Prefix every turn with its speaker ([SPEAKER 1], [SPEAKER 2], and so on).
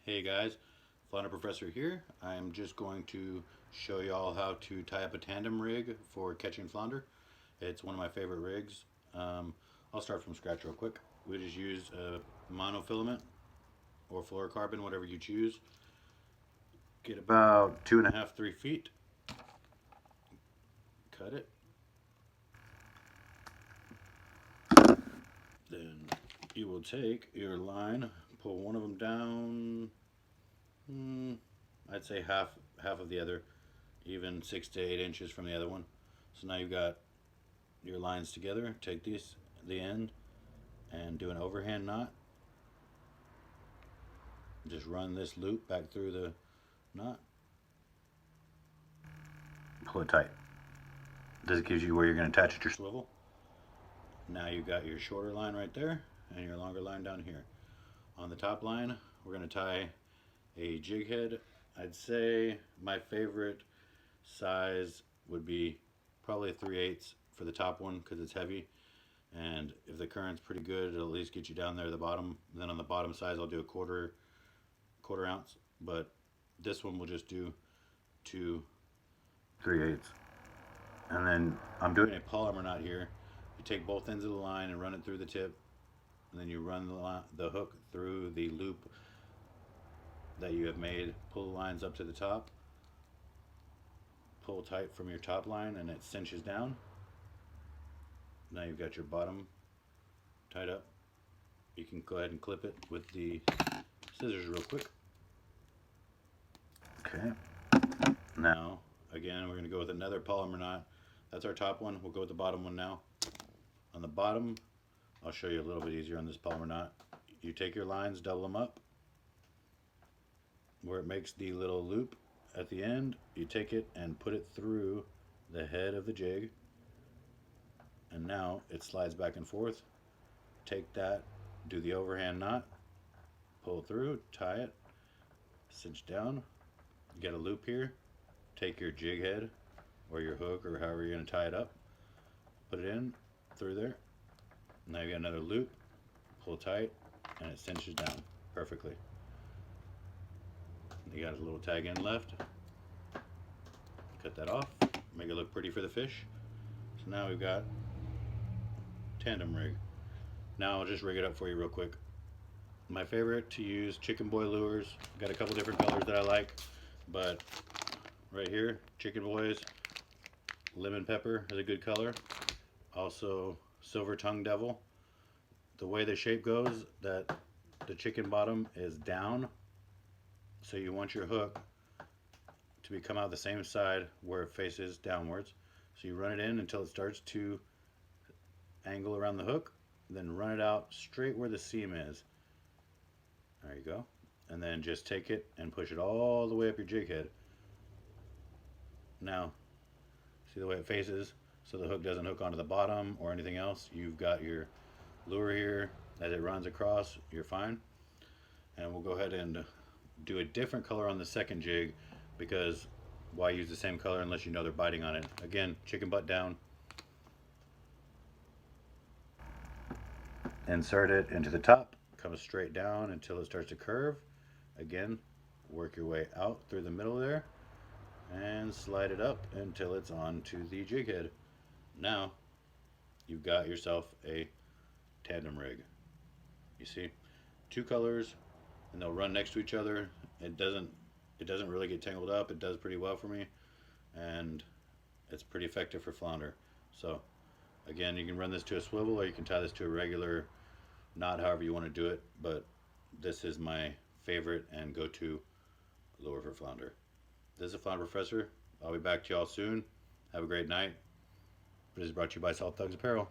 [SPEAKER 1] Hey guys, Flounder Professor here. I'm just going to show you all how to tie up a tandem rig for catching flounder. It's one of my favorite rigs. I'll start from scratch real quick. We just use a monofilament or fluorocarbon, whatever you choose. Get about 2.5, 3 feet. Cut it. Then you will take your line, pull one of them down. I'd say half of the other, even 6 to 8 inches from the other one. So now you've got your lines together. Take the end and do an overhand knot. Just run this loop back through the knot. Pull it tight. This gives you where you're going to attach it to your swivel. Now you've got your shorter line right there and your longer line down here. On the top line, we're going to tie a jig head. I'd say my favorite size would be probably a 3/8 for the top one because it's heavy, and if the current's pretty good, it'll at least get you down there at the bottom. And then on the bottom size, I'll do a quarter ounce, but this one will just do 2 3/8. And then I'm doing a polymer knot here. You take both ends of the line and run it through the tip, and then you run the hook through the loop that you have made. Pull the lines up to the top, pull tight from your top line, and it cinches down. Now you've got your bottom tied up. You can go ahead and clip it with the scissors real quick. Okay. Now again, we're going to go with another polymer knot. That's our top one. We'll go with the bottom one now. On the bottom, I'll show you a little bit easier on this polymer knot. You take your lines, double them up. Where it makes the little loop at the end, you take it and put it through the head of the jig, and now it slides back and forth. Take that, do the overhand knot, pull through, tie it, cinch down, get a loop here, take your jig head or your hook or however you're going to tie it up, put it in through there. Now you got another loop, pull tight, and it cinches down perfectly. You got a little tag end left. Cut that off, make it look pretty for the fish. So now we've got tandem rig. Now I'll just rig it up for you real quick. My favorite to use chicken boy lures. Got a couple different colors that I like, but right here, chicken boys, lemon pepper is a good color. Also silver tongue devil. The way the shape goes, that the chicken bottom is down, so you want your hook to come out the same side where it faces downwards. So you run it in until it starts to angle around the hook, then run it out straight where the seam is. There you go. And then just take it and push it all the way up your jig head. Now, see the way it faces, so the hook doesn't hook onto the bottom or anything else. You've got your lure here. As it runs across, you're fine. And we'll go ahead and do a different color on the second jig, because why use the same color unless you know they're biting on it? Again, chicken butt down. Insert it into the top, comes straight down until it starts to curve. Again, work your way out through the middle there and slide it up until it's onto the jig head. Now you've got yourself a tandem rig. You see, two colors, and they'll run next to each other. It doesn't really get tangled up. It does pretty well for me, and it's pretty effective for flounder. So again, you can run this to a swivel, or you can tie this to a regular knot, however you want to do it, but this is my favorite and go-to lure for flounder. This is a Flounder Professor. I'll be back to y'all soon. Have a great night. This is brought to you by Salt Thugs Apparel.